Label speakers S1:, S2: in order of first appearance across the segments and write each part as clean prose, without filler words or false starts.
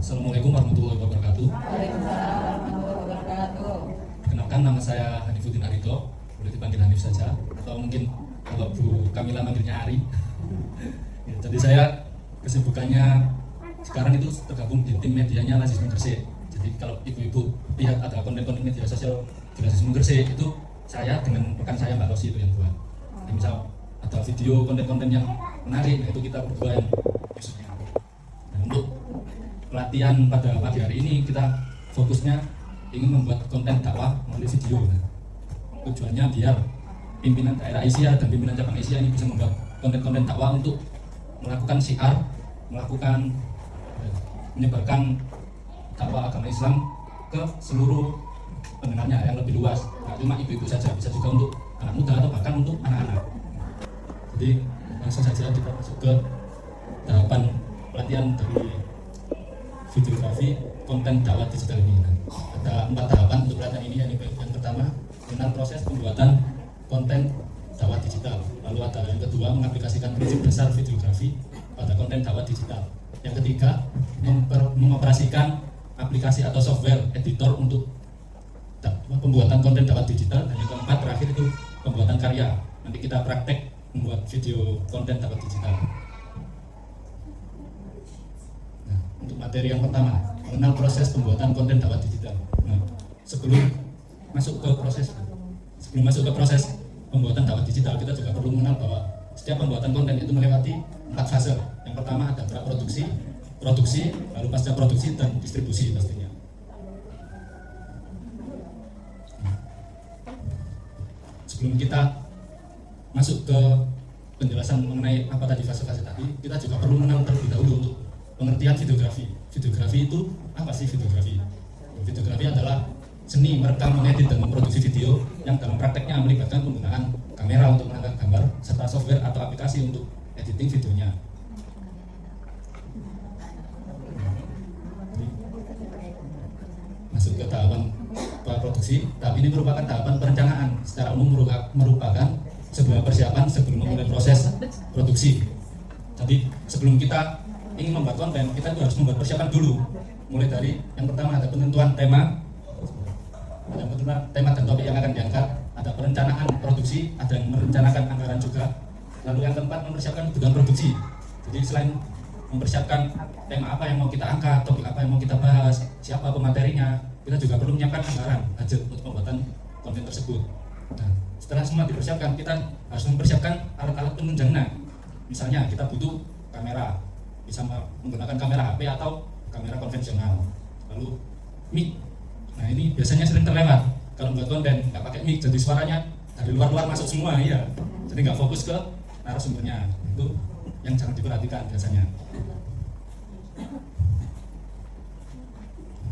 S1: Assalamualaikum warahmatullahi wabarakatuh.
S2: Waalaikumsalam warahmatullahi wabarakatuh.
S1: Perkenalkan, nama saya Hanifuddin Arito, boleh dipanggil Hanif saja, atau mungkin kalau Bu Kamila manggilnya Ari. Ya, jadi saya kesibukannya sekarang itu tergabung di tim medianya Lazisme Gresik. Jadi kalau ibu-ibu lihat ada konten-konten media sosial di Lazisme Gresik, itu saya dengan rekan saya Mbak Rosi itu yang buat. Jadi misal ada video konten-konten yang menarik, nah itu kita berdua yang maksudnya. Nah, untuk pelatihan pada pagi hari ini kita fokusnya ingin membuat konten dakwah melalui video. Nah, tujuannya biar pimpinan daerah Asia dan pimpinan cabang Asia ini bisa membuat konten-konten dakwah untuk melakukan syiar, melakukan menyebarkan dakwah agama Islam ke seluruh pendengarnya yang lebih luas. Tidak cuma ibu-ibu saja, bisa juga untuk anak muda atau bahkan untuk anak-anak. Jadi langsung saja kita masuk ke tahapan pelatihan dari videografi konten dakwah digital ini. Ada 4 tahapan untuk pelatihan ini. Yang pertama, mengenal proses pembuatan konten dakwah digital. Lalu ada yang kedua, mengaplikasikan prinsip dasar videografi pada konten dakwah digital. Yang ketiga, mengoperasikan aplikasi atau software editor untuk pembuatan konten dakwah digital. Dan yang keempat, terakhir itu pembuatan karya. Nanti kita praktek membuat video konten dakwah digital. Untuk materi yang pertama, mengenal proses pembuatan konten dakwah digital. Nah, sebelum masuk ke proses pembuatan dakwah digital, kita juga perlu mengenal bahwa setiap pembuatan konten itu melewati 4 fase. Yang pertama ada produksi, lalu pasca produksi dan distribusi pastinya. Nah, sebelum kita masuk ke penjelasan mengenai apa tadi fase-fase tadi, kita juga perlu mengenal terlebih dahulu untuk pengertian videografi. Videografi itu apa sih videografi? Videografi adalah seni merekam, mengedit, dan memproduksi video yang dalam prakteknya melibatkan penggunaan kamera untuk menangkap gambar serta software atau aplikasi untuk editing videonya. Masuk ke tahapan produksi. Tahap ini merupakan tahapan perencanaan. Secara umum merupakan sebuah persiapan sebelum memulai proses produksi. Jadi sebelum kita ingin membuat konten, kita harus membuat persiapan dulu. Mulai dari yang pertama ada penentuan tema, dan topik yang akan diangkat, ada perencanaan produksi, ada yang merencanakan anggaran juga. Lalu yang keempat, mempersiapkan kebutuhan produksi. Jadi selain mempersiapkan tema apa yang mau kita angkat, topik apa yang mau kita bahas, siapa pematerinya, kita juga perlu menyiapkan anggaran, budget untuk pembuatan konten tersebut. Nah, setelah semua dipersiapkan, kita harus mempersiapkan alat-alat penunjangnya. Misalnya kita butuh kamera, bisa menggunakan kamera HP atau kamera konvensional. Lalu mic, nah ini biasanya sering terlewat kalau buat konten, nggak pakai mic, jadi suaranya dari luar masuk semua, ya. Jadi nggak fokus ke narasumbernya. Itu yang jangan diperhatikan biasanya.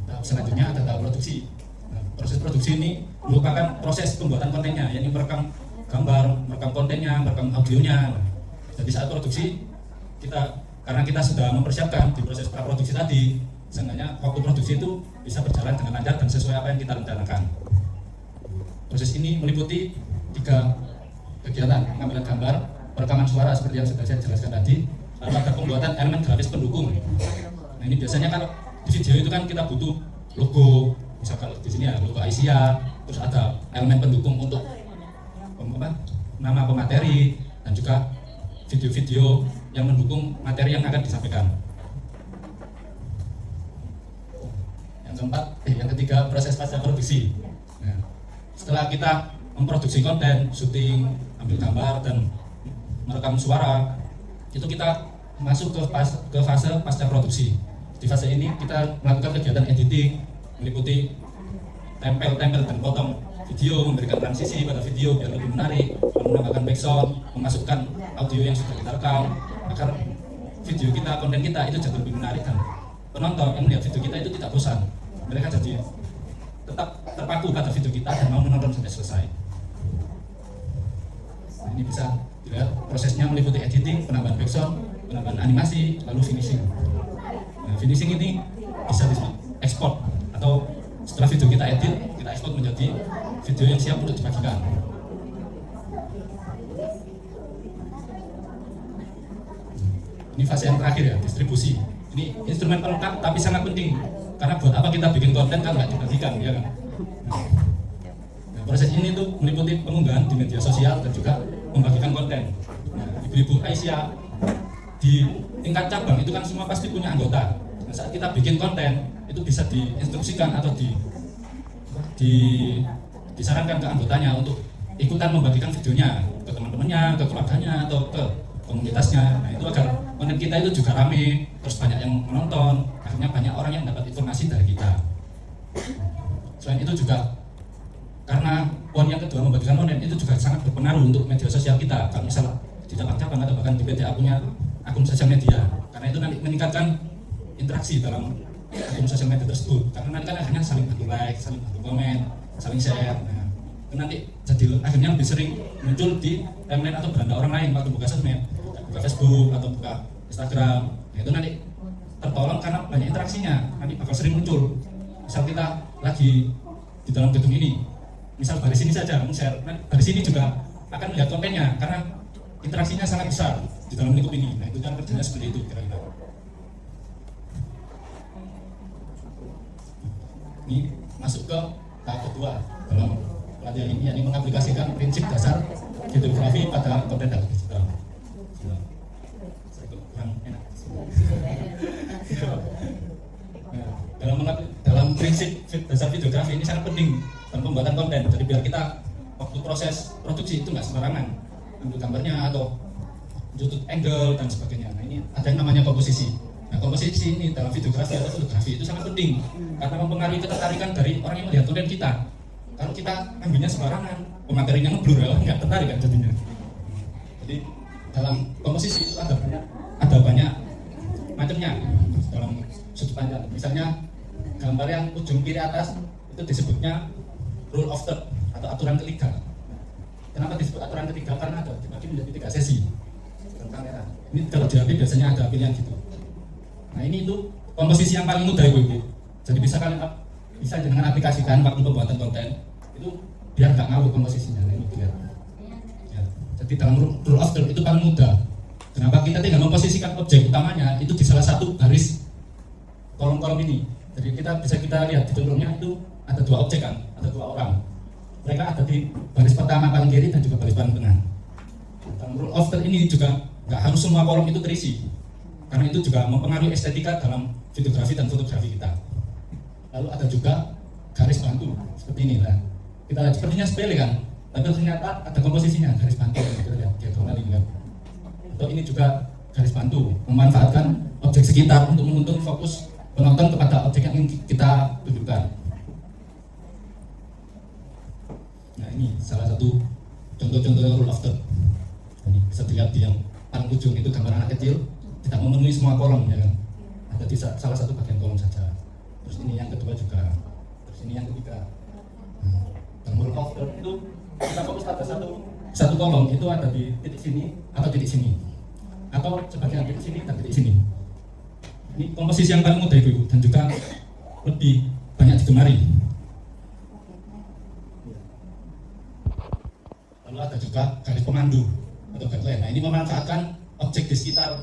S1: Tahap selanjutnya ada tahap produksi. Nah, proses produksi ini merupakan proses pembuatan kontennya, yakni merekam gambar, merekam kontennya, merekam audionya. Jadi saat produksi karena kita sudah mempersiapkan di proses praproduksi tadi, seenggaknya waktu produksi itu bisa berjalan dengan lancar dan sesuai apa yang kita rencanakan. Proses ini meliputi 3 kegiatan: pengambilan gambar, perekaman suara seperti yang sudah saya jelaskan tadi, lalu ada pembuatan elemen grafis pendukung. Nah ini biasanya kalau di video itu kan kita butuh logo, misalkan di sini ya logo Asia, terus ada elemen pendukung untuk nama pemateri dan juga video-video yang mendukung materi yang akan disampaikan. Yang ketiga, proses pasca produksi. Nah, setelah kita memproduksi konten, syuting, ambil gambar dan merekam suara, itu kita masuk ke fase pasca produksi. Di fase ini kita melakukan kegiatan editing, meliputi tempel dan potong video, memberikan transisi pada video biar lebih menarik, menambahkan background, memasukkan audio yang sudah kita rekam, agar video kita, konten kita itu jadi lebih menarik dan penonton yang melihat video kita itu tidak bosan. Mereka jadi tetap terpaku pada video kita dan mau menonton sampai selesai. Nah, ini bisa dilihat prosesnya meliputi editing, penambahan background, penambahan animasi, lalu finishing. Nah, finishing ini bisa diekspor atau setelah video kita edit, kita ekspor menjadi video yang siap untuk dibagikan. Ini fase yang terakhir ya, distribusi. Ini Ini instrumen pelengkap tapi sangat penting. Karena buat apa kita bikin konten kalau nggak dibagikan, ya kan? Nah, proses ini tuh meliputi pengunggahan di media sosial dan juga membagikan konten. Nah, ibu-ibu Aisyah di tingkat cabang itu kan semua pasti punya anggota. Nah, saat kita bikin konten itu bisa diinstruksikan atau disarankan ke anggotanya untuk ikutan membagikan videonya ke teman-temannya, ke keluarganya atau ke komunitasnya. Nah, itu agar konten kita itu juga rame, terus banyak yang menonton, akhirnya banyak orang yang dapat informasi dari kita. Selain itu juga karena poin yang kedua membagikan konten itu juga sangat berpengaruh untuk media sosial kita. Kalau misalnya di cabang-cabang atau bahkan di PTA punya akun sosial media, karena itu nanti meningkatkan interaksi dalam akun sosial media tersebut. Karena nanti kan akhirnya saling bagi like, saling bagi komen, saling share. Nah, itu nanti jadi akhirnya lebih sering muncul di timeline atau beranda orang lain waktu buka sosmed, buka Facebook atau buka Instagram. Nah, itu nanti tertolong karena banyak interaksinya, nanti bakal sering muncul. Misal kita lagi di dalam gedung ini, misal baris ini saja share, nah, baris ini juga akan melihat kontennya karena interaksinya sangat besar di dalam lingkup ini. Nah, itu cara kerjanya seperti itu kira-kira. Ini masuk ke tahap kedua dalam pelatihan ini, yakni mengaplikasikan prinsip dasar videografi pada konten digital. Saya kurang enak. Nah, dalam prinsip dasar videografi ini sangat penting dalam pembuatan konten. Jadi biar kita waktu proses produksi itu nggak sembarangan ambil gambarnya atau YouTube angle dan sebagainya. Nah, ini ada yang namanya komposisi. Nah, komposisi ini dalam videografi atau fotografi itu sangat penting karena mempengaruhi ketertarikan dari orang yang melihat konten kita. Kalau kita ambilnya sembarangan, pematerinya ngeblur, nggak tertarik kan jadinya. Jadi dalam komposisi itu ada banyak macamnya dalam sudut pandang. Misalnya gambar yang ujung kiri atas itu disebutnya rule of third atau aturan ketiga. Kenapa disebut aturan ketiga? Karena ada dibagi menjadi 3 sesi kamera. Ini kalau di HP biasanya ada pilihan gitu. Nah, ini itu komposisi yang paling mudah ibu. Jadi bisa kalian dengan aplikasikan waktu pembuatan konten itu biar nggak ngawur komposisinya. Nah, ini biar. Ya. Jadi dalam rule of third itu paling mudah. Kenapa? Kita tinggal memposisikan objek utamanya itu di salah satu garis kolom-kolom ini. Jadi kita lihat di contohnya itu ada 2 objek kan, ada 2 orang. Mereka ada di baris pertama paling kiri dan juga baris paling tengah. Dalam rule of third ini juga nggak harus semua kolom itu terisi, karena itu juga mempengaruhi estetika dalam videografi dan fotografi kita. Lalu ada juga garis bantu seperti ini lah. Kita lihat sepertinya sepele kan, tapi ternyata ada komposisinya garis bantu. Kita lihat diagonal ini kan. Atau ini juga garis bantu memanfaatkan objek sekitar untuk menuntun fokus penonton kepada objek yang ingin kita tunjukkan. Nah, ini salah satu contoh-contoh rule of third. Ini bisa dilihat di yang paling ujung itu gambar anak kecil tidak memenuhi semua kolom, ya kan? Ada di salah satu bagian kolom saja. Terus ini yang kedua juga. Terus ini yang ketiga. Dalam rule of third itu kita fokus pada satu kolom itu ada di titik sini atau titik sini, atau sebagian titik sini dan titik sini. Ini komposisi yang paling mudah ibu dan juga lebih banyak digemari. Lalu ada juga garis pemandu atau guideline. Nah, ini memanfaatkan objek di sekitar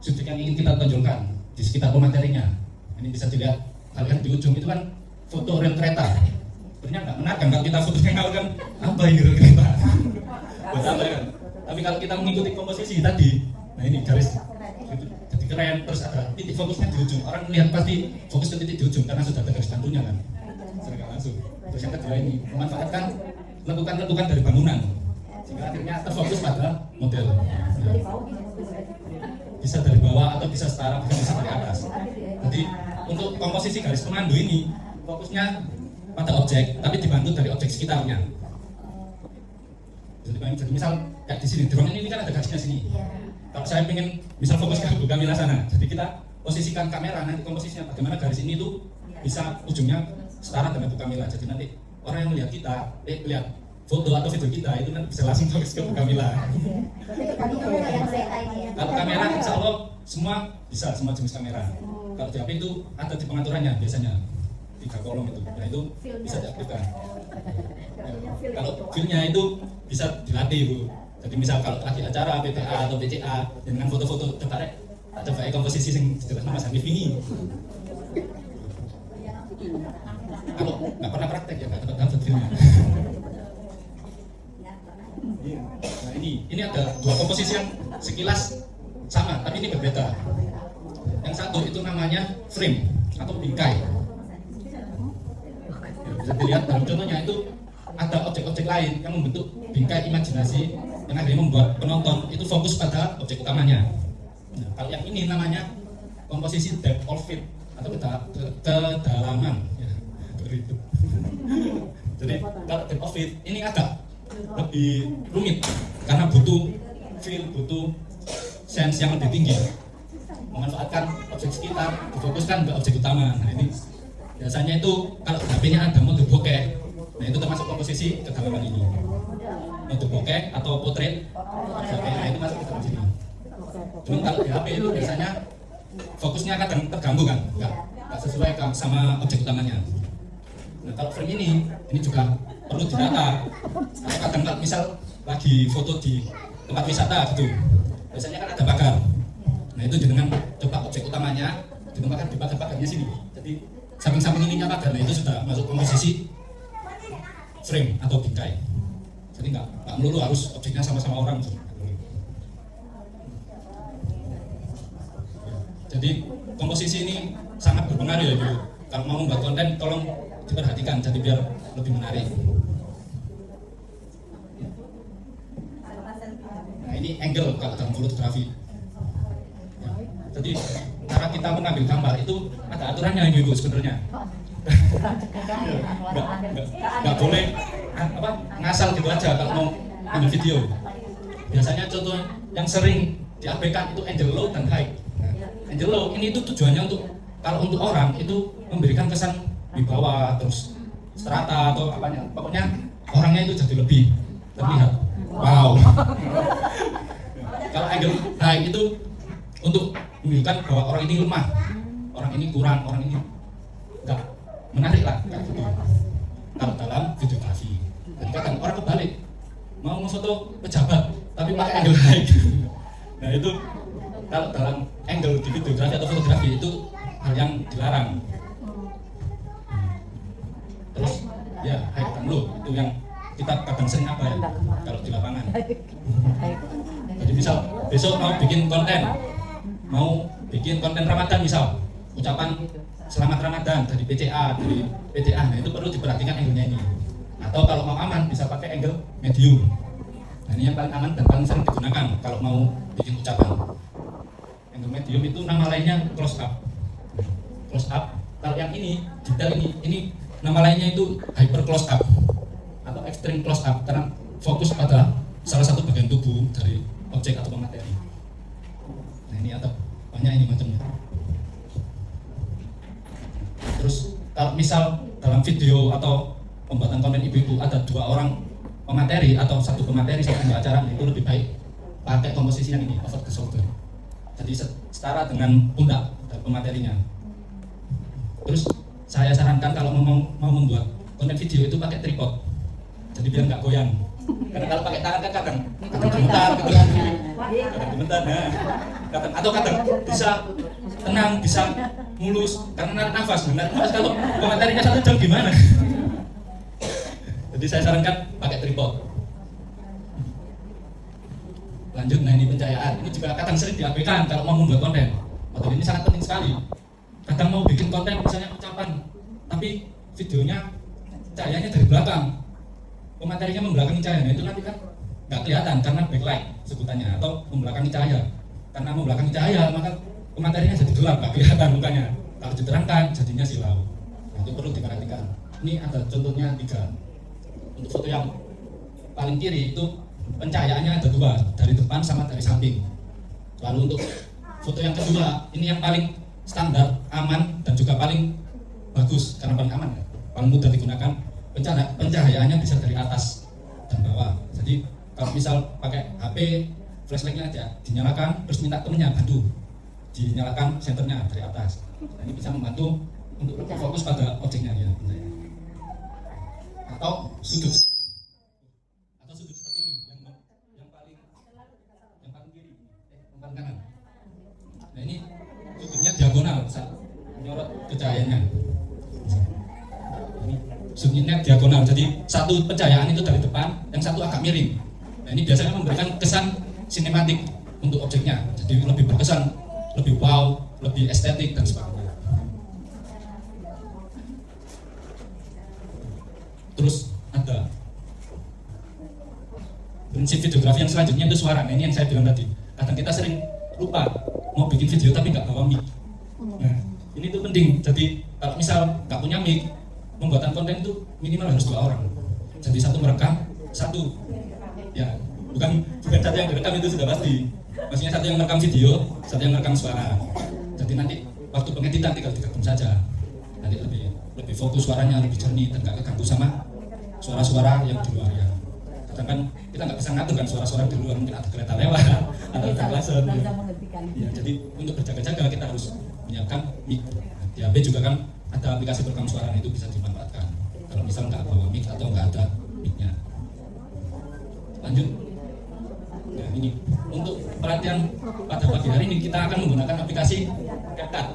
S1: subjek yang ingin kita tonjolkan, di sekitar pematerinya. Ini bisa dilihat kalian di ujung itu kan foto rel kereta. Sebenarnya nggak menarik kan kalau kita fotonya kalau kan apa ini rel kereta? Buat apa kan? Tapi kalau kita mengikuti komposisi tadi, nah ini garis jadi keren, terus ada titik fokusnya di ujung. Orang melihat pasti fokus ke titik di ujung karena sudah ada garis bantunya kan. Sering langsung. Terus yang kedua ini memanfaatkan lekukan-lekukan dari bangunan sehingga akhirnya terfokus pada model. Ya. Bisa dari bawah atau bisa setara, bisa dari atas. Jadi untuk komposisi garis pemandu ini fokusnya pada objek, tapi dibantu dari objek sekitarnya. Jadi misal kayak di sini, drone ini kan ada garisnya sini. Kalau saya ingin misal fokus ke Bu Kamila sana, jadi kita posisikan kamera, nanti komposisinya bagaimana garis ini tuh bisa ujungnya setara dengan Bu Kamila. Jadi nanti orang yang melihat kita, lihat foto atau video kita itu nanti bisa langsung fokus ke Bu Kamila. Kalau kamera insya Allah semua bisa, semua jenis kamera. Kalau di HP itu ada di pengaturannya biasanya 3 kolom itu, nah itu bisa diaktifkan. Kalau filmnya itu bisa dilatih Bu. Jadi misal kalau lagi acara PPA atau PCA dengan foto-foto tertarik Tak coba komposisi sing dijelaskan Mas Hanif ini. Kalau nggak pernah praktek ya nggak dapat filmnya. Nah ini ada dua komposisi yang sekilas sama, tapi ini berbeda. Yang satu itu namanya frame atau bingkai. Ya, bisa dilihat dalam contohnya itu ada objek-objek lain yang membentuk bingkai imajinasi yang akhirnya membuat penonton itu fokus pada objek utamanya. Nah, kalau yang ini namanya komposisi depth of field atau kedalaman. Ya, begitu. Jadi kalau depth of field ini agak lebih rumit karena butuh feel, butuh sense yang lebih tinggi. Memanfaatkan objek sekitar, difokuskan ke objek utama. Nah ini biasanya itu kalau HP-nya ada mode bokeh, nah itu termasuk komposisi kedalaman ini. Mode bokeh atau portrait, nah itu masuk ke dalam sini. Cuma kalau di HP itu biasanya fokusnya kadang terganggu kan, nggak sesuai sama objek utamanya. Nah kalau frame ini juga perlu didata. Atau kadang kalau misal lagi foto di tempat wisata gitu, biasanya kan ada pagar. Nah itu dengan coba objek utamanya ditempatkan di pagar-pagarnya sini. Jadi samping-samping ininya pagar, nah itu sudah masuk komposisi frame atau bingkai. Jadi nggak melulu harus objeknya sama-sama orang. Jadi komposisi ini sangat berpengaruh ya Bu. Kalau mau membuat konten tolong diperhatikan jadi biar lebih menarik. Nah ini angle kalau dalam fotografi. Jadi cara kita mengambil gambar itu ada aturannya Ibu sebenarnya. Nggak boleh ngasal gitu aja kalau mau ambil video. Biasanya contoh yang sering diabaikan itu angle low dan high. Angle low ini itu tujuannya untuk kalau untuk orang itu memberikan kesan wibawa terus strata atau apanya. Pokoknya orangnya itu jadi lebih terlihat. Wow. Kalau angle high itu untuk menunjukkan bahwa orang ini lemah, orang ini kurang, orang ini enggak menarik lah kayak gitu. Kalau dalam videografi, jadi kadang orang kebalik mau foto pejabat tapi pakai angle high. Nah itu kalau dalam angle di videografi atau fotografi itu hal yang dilarang. Terus ya high dan low itu yang kita kadang sering apa ya kalau di lapangan. Jadi misal besok mau bikin konten Ramadan misal ucapan selamat Ramadan dari PCA, dari PTA, nah itu perlu diperhatikan angle-nya ini. Atau kalau mau aman bisa pakai angle medium. Nah ini yang paling aman dan paling sering digunakan kalau mau bikin ucapan. Angle medium itu nama lainnya close up. Close up. Kalau yang ini detail ini nama lainnya itu hyper close up atau extreme close up karena fokus pada salah satu bagian tubuh dari objek atau materi. Nah ini atau banyak ini macamnya. Terus kalau misal dalam video atau pembuatan konten ibu-ibu ada dua orang pemateri atau satu pemateri satu pembicara, itu lebih baik pakai komposisi yang ini over the shoulder. Jadi setara dengan pundak dari pematerinya. Terus saya sarankan kalau mau membuat konten video itu pakai tripod. Jadi biar nggak goyang. Karena kalau pakai tangan kan kadang gemetar gitu. Kadang gemetar, nah. Kadang bisa tenang, bisa mulus karena narik nafas. Narik nafas kalau komentarnya satu jam gimana? Jadi saya sarankan pakai tripod. Lanjut, nah ini pencahayaan. Ini juga kadang sering diabaikan kalau mau membuat konten. Padahal ini sangat penting sekali. Kadang mau bikin konten misalnya ucapan, tapi videonya cahayanya dari belakang. Pematerinya membelakangi cahaya, nah itu nanti kan nggak kelihatan karena backlight sebutannya atau membelakangi cahaya. Karena membelakangi cahaya maka pematerinya jadi gelap, nggak kelihatan mukanya. Kalau diterangkan jadinya silau. Nah, itu perlu diperhatikan. Ini ada contohnya 3. Untuk foto yang paling kiri itu pencahayaannya ada 2, dari depan sama dari samping. Lalu untuk foto yang kedua ini yang paling standar, aman dan juga paling bagus karena paling aman, paling mudah digunakan. Pencahayaannya bisa dari atas dan bawah. Jadi kalau misal pakai HP, flashlightnya aja dinyalakan, terus minta temennya bantu dinyalakan senternya dari atas. Nah, ini bisa membantu untuk lebih fokus pada objeknya ya. Atau sudut seperti ini yang paling kiri, yang paling kanan. Nah Nah ini sudutnya diagonal, menyorot ke cahayanya. Ini sudutnya diagonal, jadi satu pencahayaan itu dari depan, yang satu agak miring. Nah ini biasanya memberikan kesan sinematik untuk objeknya, jadi lebih berkesan, lebih wow, lebih estetik dan sebagainya. Terus ada prinsip videografi yang selanjutnya itu suara. Nah ini yang saya bilang tadi, kadang kita sering lupa mau bikin video tapi nggak bawa mic. Nah ini tuh penting. Jadi kalau misal nggak punya mic, pembuatan konten itu minimal harus 2 orang. Jadi satu merekam, satu ya bukan satu yang direkam itu sudah pasti. Maksudnya satu yang merekam video, satu yang merekam suara. Jadi nanti waktu pengeditan tinggal digabung saja. Nanti lebih fokus suaranya, lebih jernih dan nggak keganggu sama suara-suara yang di luar ya. Kadang kan kita nggak bisa ngatur kan suara-suara di luar, mungkin ada kereta lewat atau ada klakson. Ya, jadi untuk berjaga-jaga kita harus menyiapkan mic. Di HP juga kan ada aplikasi perekam suara, itu bisa dimanfaatkan. Kalau misal nggak bawa mic atau nggak ada mic-nya. Lanjut. Nah ini untuk pelatihan pada pagi hari ini kita akan menggunakan aplikasi CapCut.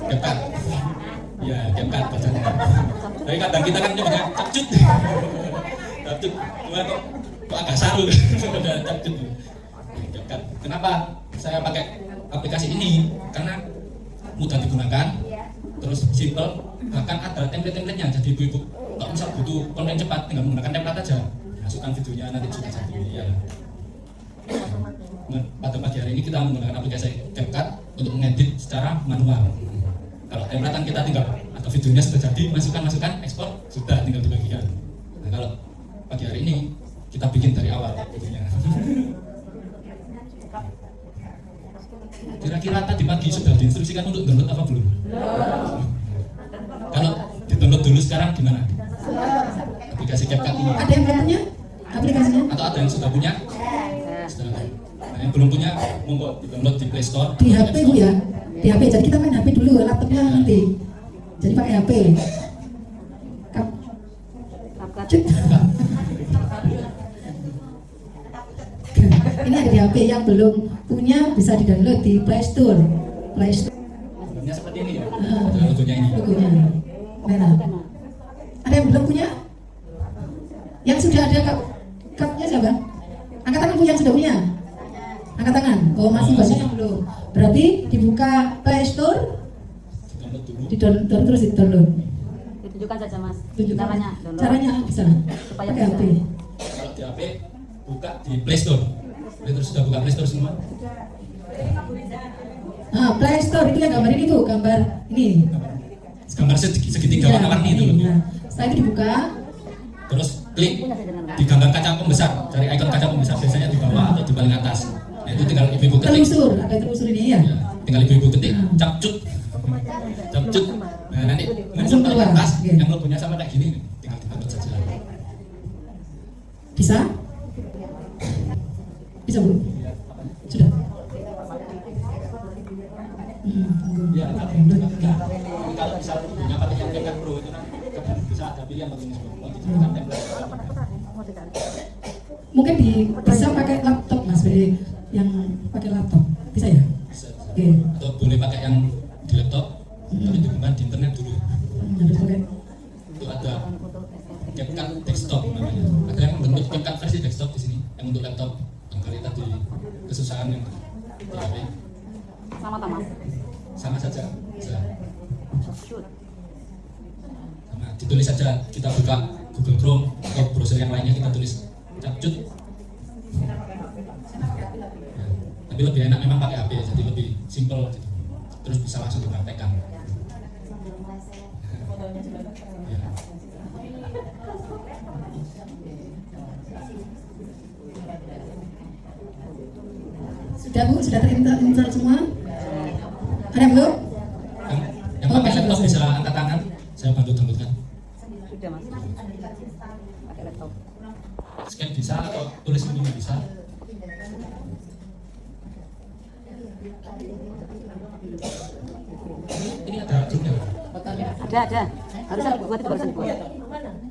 S1: CapCut. Ya, CapCut bacanya. Tapi kadang kita kan nyebutnya capcut. Capcut. Cuma kok agak saru. Capcut. CapCut. Kenapa saya pakai aplikasi ini? Karena mudah digunakan, terus simple, bahkan ada template-templatenya. Jadi ibu-ibu kalau misal butuh konten cepat tinggal menggunakan template aja, masukkan videonya nanti sudah jadi ya. Nah, pada pagi hari ini kita menggunakan aplikasi CapCut untuk mengedit secara manual. Kalau templatean kita tinggal atau videonya sudah jadi, masukkan, ekspor, sudah tinggal dibagikan. Nah, kalau pagi hari ini kita bikin dari awal videonya. Kira-kira tadi pagi sudah diinstruksikan untuk download apa belum? Kalau di-download dulu sekarang gimana? Aplikasi CapCut ini.
S3: Ada yang belum punya aplikasinya?
S1: Atau ada yang sudah punya? Sudah. Nah, yang belum punya, monggo di-download di Play Store.
S3: Di HP Bu ya? Di HP, jadi kita main HP dulu, laptopnya nanti. Jadi pakai HP. Cek. Ini ada di HP, yang belum punya bisa di-download di Play Store. Play Store.
S1: Bentuknya seperti ini ya. Ada logonya ini.
S3: Logonya merah. Ada yang belum punya? Yang sudah ada cupnya siapa? Angkat tangan Bu yang sudah punya. Angkat tangan. Oh masih banyak yang belum. Berarti dibuka Play Store,
S1: Download dulu.
S3: di-download terus di-download.
S2: Ditunjukkan saja Mas.
S3: Tunjukkan.
S2: Caranya download.
S3: Caranya bisa.
S2: Supaya
S3: Pakai
S2: bisa.
S3: HP.
S1: Kalau di HP, buka di Play Store. Terus sudah buka Play Store semua?
S3: Nah, Play Store itu yang gambar ini tuh, gambar ini.
S1: Gambar segitiga
S3: Ya,
S1: warna-warni itu.
S3: ini. Nah, setelah itu dibuka,
S1: Terus klik di gambar kaca pembesar, cari ikon kaca pembesar biasanya di bawah atau di paling atas. Nah, itu tinggal ibu-ibu ketik.
S3: telusur, ada telusur ini ya.
S1: Ya, tinggal ibu-ibu ketik capcut. Capcut. Nah, nanti muncul paling atas
S3: Oke.
S1: yang logonya sama kayak gini, tinggal di-download saja.
S3: Bisa? Bisa Bu? Sudah?
S1: Ya, kalau misal punya pakai yang CapCut Pro itu kan bisa ada pilihan begini semua. Mau dijadikan template.
S3: Mungkin bisa pakai laptop Mas, yang pakai laptop. Bisa ya?
S1: Bisa.
S3: Oke.
S1: Atau boleh pakai yang di laptop, tapi dihubungkan di internet dulu.
S3: Harus pakai.
S1: Itu ada CapCut desktop namanya. Ada yang bentuk CapCut versi desktop di sini, yang untuk laptop. Barangkali tadi kesusahan yang di HP.
S2: Sama Mas.
S1: Sama saja. Bisa.
S2: Shoot.
S1: Sama ditulis saja, kita buka Google Chrome atau browser yang lainnya, kita tulis capcut. Ya. Tapi lebih enak memang pakai HP, jadi lebih simple gitu. Terus bisa langsung dipraktekkan. Ya.
S3: Sudah Bu? Sudah terinstall semua? Ada yang belum?
S1: Yang pakai laptop bisa angkat tangan, saya bantu downloadkan.
S2: Sudah Mas. Pakai laptop.
S1: Scan bisa atau tulis ini bisa. Ini ada grupnya.
S2: Ada. Harus dibuat itu barusan dibuat.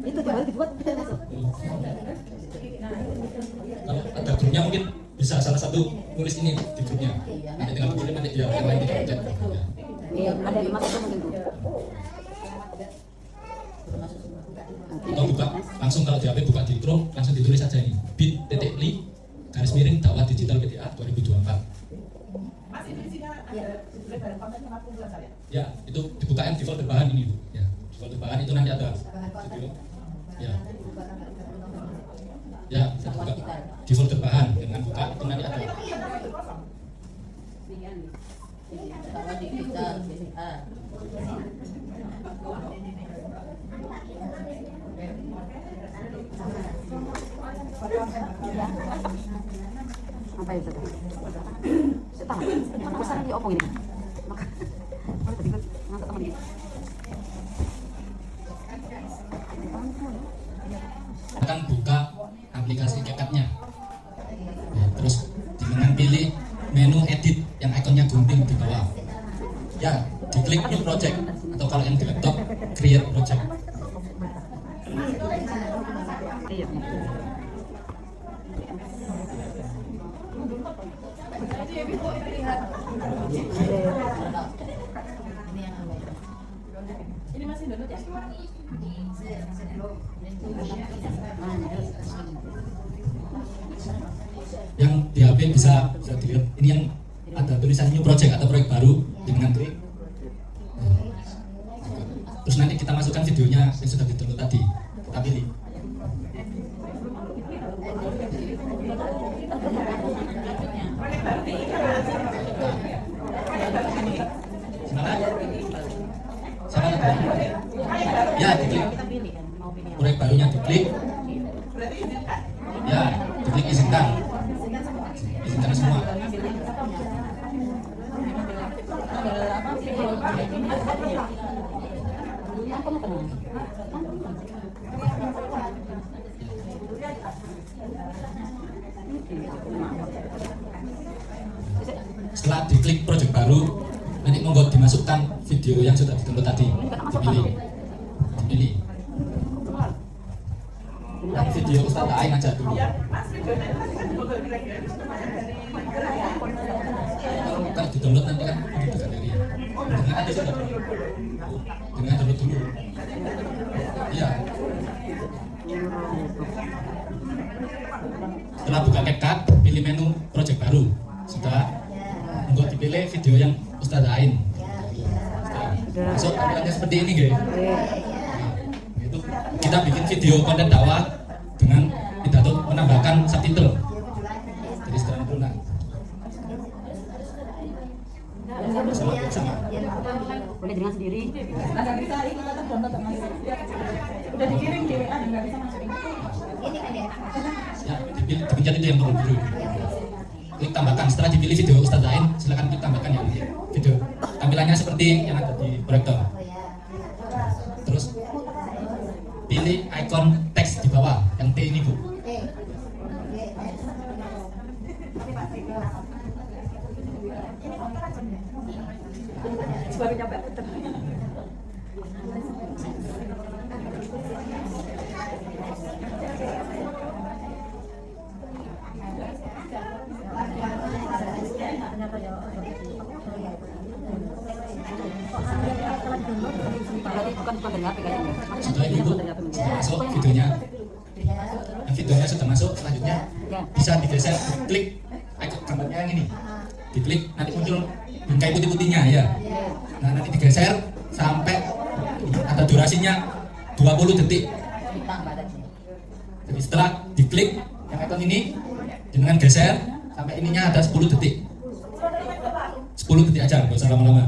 S2: Itu baru dibuat kita masuk.
S1: Kalau ada grupnya mungkin bisa bisa salah satu tulis ini di grupnya. Nanti tinggal dipilih, nanti dia yang lain tidak cek. Ya.
S2: Iya, ada yang masuk mungkin Bu.
S1: Atau buka langsung, kalau di HP buka di Chrome langsung ditulis saja ini bit.ly garis miring dakwah digital PTA 2024. Ya, itu dibuka yang di folder bahan ini Bu. Ya, di folder bahan itu nanti ada video. Ya. Ya, bisa dibuka di folder bahan dengan buka itu nanti ada.
S2: Apa itu? Setang. Aku sekarang di opong ini. Maka tadi kan ngangkat teman gitu.
S1: Akan buka aplikasi CapCut-nya. Ya, terus dengan pilih menu edit yang ikonnya gunting di bawah. Ya, diklik new project atau kalau yang di laptop create project.
S2: Iya.
S4: Ini masih download ya?
S1: Yang di HP bisa dilihat ini yang ada tulisan new project atau proyek baru dengan klik. Terus nanti kita masukkan videonya yang sudah di-download tadi, kita pilih. Sana ya, diklik proyek barunya, diklik ya, diklik izinkan semua. Setelah diklik project baru, nanti monggo dimasukkan video yang sudah di-download tadi, dipilih. Yang video Ustaz Ain aja dulu. Kalau di-download nanti kan di galeri. Dengan nanti sudah dengan download dulu. Iya. Setelah buka CapCut, pilih menu project baru. Sudah, monggo dipilih video yang Ustaz Ain. Masuk tampilannya seperti ini, guys. Itu kita bikin video konten dakwah dengan pidato menambahkan subtitle. Jadi sederhana. Sama.
S2: Boleh dengan sendiri.
S4: Nggak bisa, ini kita download sama udah dikirim di WA, nggak bisa masukin. Ini kan ya?
S1: Ya, dipencet itu yang tombol biru. Klik tambahkan. Setelah dipilih video Ustaz Ain, silakan klik tambahkan ya video. Tampilannya seperti yang ada di proyektor. Terus pilih ikon teks di bawah yang T ini Bu.
S2: Baru nyampe puter. Bukan dari HP kayaknya.
S1: Sudah ini Bu, sudah masuk videonya. Yang videonya sudah masuk, selanjutnya bisa digeser, klik ikon gambarnya yang ini. Diklik, nanti muncul bingkai putih-putihnya ya. Nah, nanti digeser sampai ada durasinya 20 detik. Jadi setelah diklik yang ikon ini, dengan geser sampai ininya ada 10 detik. 10 detik aja, nggak usah lama-lama.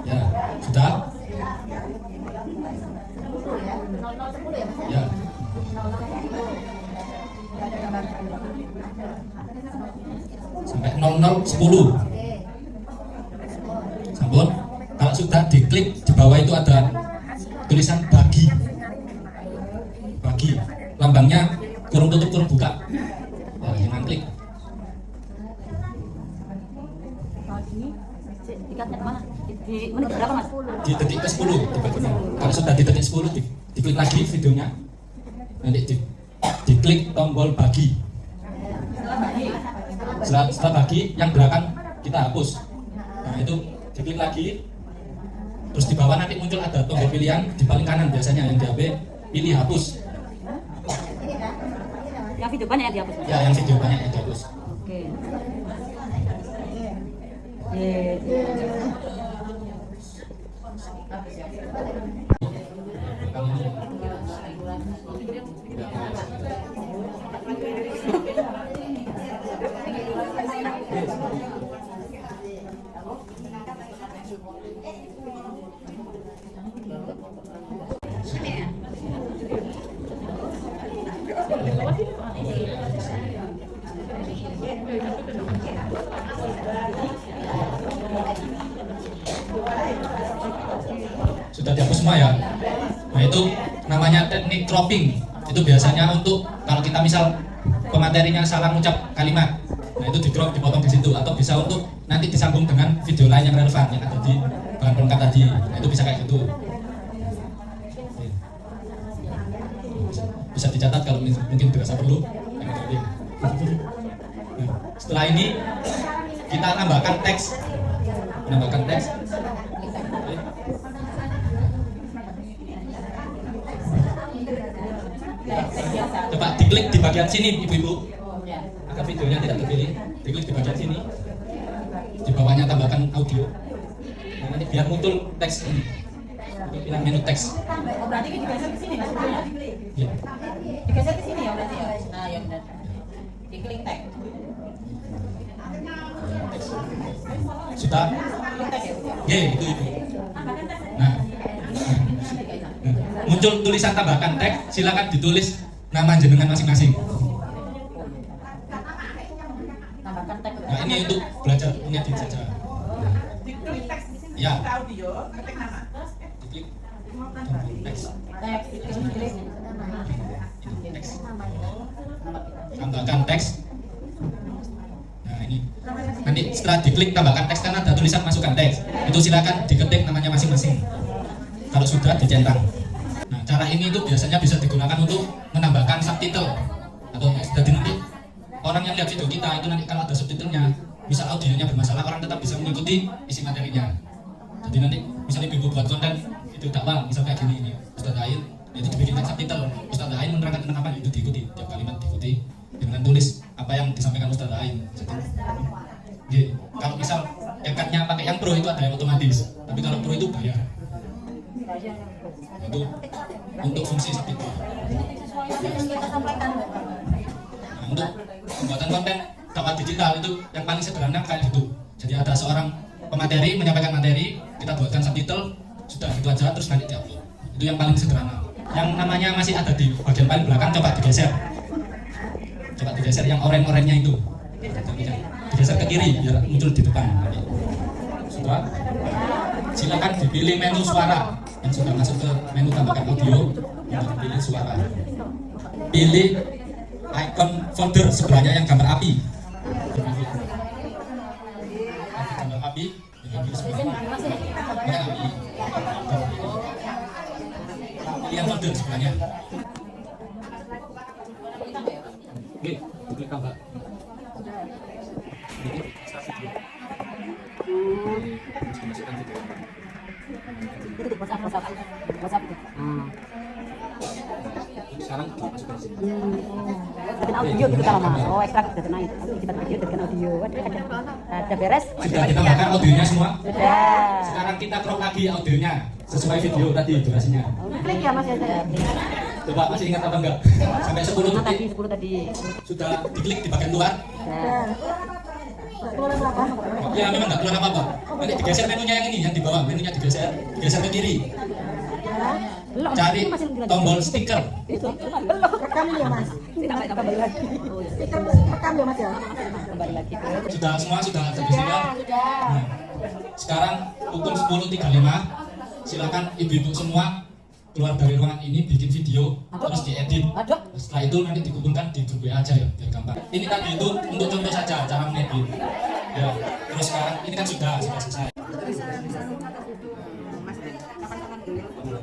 S1: Ya, sudah. Ya. Sampai 00:10. Sampun. Kalau sudah diklik di bawah itu ada tulisan bagi. Bagi. Lambangnya kurung tutup kurung buka. Ya, jangan klik.
S2: Dikatnya kemana? Di menit berapa Mas?
S1: Di detik ke 10 dibagi. Kalau sudah di detik 10 diklik lagi videonya. Nanti diklik tombol bagi. Setelah bagi yang belakang kita hapus. Nah itu diklik lagi. Terus di bawah nanti muncul ada tombol pilihan di paling kanan biasanya yang di HP, pilih hapus.
S2: Yang video banyak yang dihapus.
S1: Ya yang video banyak yang dihapus.
S2: Oke.
S1: Sudah dihapus semua ya. Nah itu namanya teknik cropping. Itu biasanya untuk kalau kita misal pematerinya salah mengucap kalimat, nah itu di crop, dipotong di situ, atau bisa untuk nanti disambung dengan video lain yang relevan yang ada di bahan pelengkap tadi. Nah itu bisa kayak gitu. Bisa dicatat kalau mungkin dirasa perlu. Nah, setelah ini kita tambahkan teks. Coba diklik di bagian sini ibu-ibu agar videonya tidak terpilih. Diklik di bagian sini, di bawahnya tambahkan audio. Nah, nanti biar muncul teks ini. Pilih menu teks.
S4: Oh, berarti digeser ke sini maksudnya?
S1: Ya.
S4: Digeser ke sini ya berarti ya? Nah, ya benar. Diklik tag.
S1: Sudah?
S4: Klik tag ya?
S1: Ya, itu ibu. Nah, muncul tulisan tambahkan teks, silakan ditulis nama jenengan masing-masing.
S4: Tambahkan tag.
S1: Nah, ini untuk belajar mengedit saja.
S5: Diklik teks di sini,
S1: Ya.
S5: buka audio, ketik nama.
S1: Diklik tombol teks.
S4: Tag, diklik.
S1: Teks. Tambahkan teks. Nah, ini nanti setelah diklik tambahkan teks kan ada tulisan masukkan teks. Itu silakan diketik namanya masing-masing. Kalau sudah dicentang. Nah, cara ini itu biasanya bisa digunakan untuk menambahkan subtitle atau jadi nanti orang yang lihat video kita itu nanti kalau ada subtitlenya, misal audionya bermasalah, orang tetap bisa mengikuti isi materinya. Jadi nanti misalnya ibu buat konten itu dakwah, misal kayak gini ini Ustadz Ain, itu dibikinkan subtitle. Ustadz Ain menerangkan tentang apa itu diikuti, tiap kalimat diikuti dengan tulis apa yang disampaikan Ustadz Ain. Jadi, kalau misal CapCut-nya pakai yang pro itu ada yang otomatis, tapi kalau pro itu bayar. Itu untuk fungsi subtitle. Nah, untuk pembuatan konten dakwah digital itu yang paling sederhana kayak gitu. Jadi ada seorang pemateri menyampaikan materi, kita buatkan subtitle, sudah gitu aja, terus nanti diupload. Itu yang paling sederhana. Yang namanya masih ada di bagian paling belakang, coba digeser. Coba digeser yang oren-orennya itu. Digeser ke kiri biar muncul di depan. Sudah. Silakan dipilih menu suara. Yang sudah masuk ke menu tambahkan audio, untuk pilih suara. Pilih icon folder sebelahnya yang gambar api. Gambar api, pilih sebelahnya. Gambar api. Pilih yang folder sebelahnya. Oke, klik tambah.
S2: Itu WhatsApp itu.
S1: Sekarang dimasukkan di sini.
S2: Bikin audio gitu kalau mas. Oh ekstrak dari naik. Kita video bikin audio. Waduh ada beres.
S1: Sudah ditambahkan audionya semua.
S2: Sudah.
S1: Sekarang kita crop lagi audionya sesuai video tadi durasinya.
S2: Klik ya mas ya.
S1: Coba masih ingat apa enggak? Sampai 10
S2: Nah,
S1: detik.
S2: tadi 10 tadi.
S1: Sudah diklik di bagian luar. Ya memang enggak keluar apa-apa. Nanti digeser menunya yang ini, yang di bawah menunya digeser ke kiri.
S2: Belum.
S1: Cari tombol stiker.
S2: Itu.
S4: Rekam ya mas.
S2: Tidak kembali lagi.
S4: Stiker rekam ya mas ya.
S2: Kembali lagi.
S1: Sudah semua sudah tersedia. Nah, sekarang pukul 10.35. Silakan ibu-ibu semua keluar dari ruangan ini, bikin video, terus diedit.
S2: Aduh.
S1: Setelah itu nanti dikumpulkan di grup WA aja ya, biar gampang. Ini tadi itu untuk contoh saja cara mengedit. Ya, terus sekarang ini kan sudah selesai.
S2: Kapan-kapan dulu.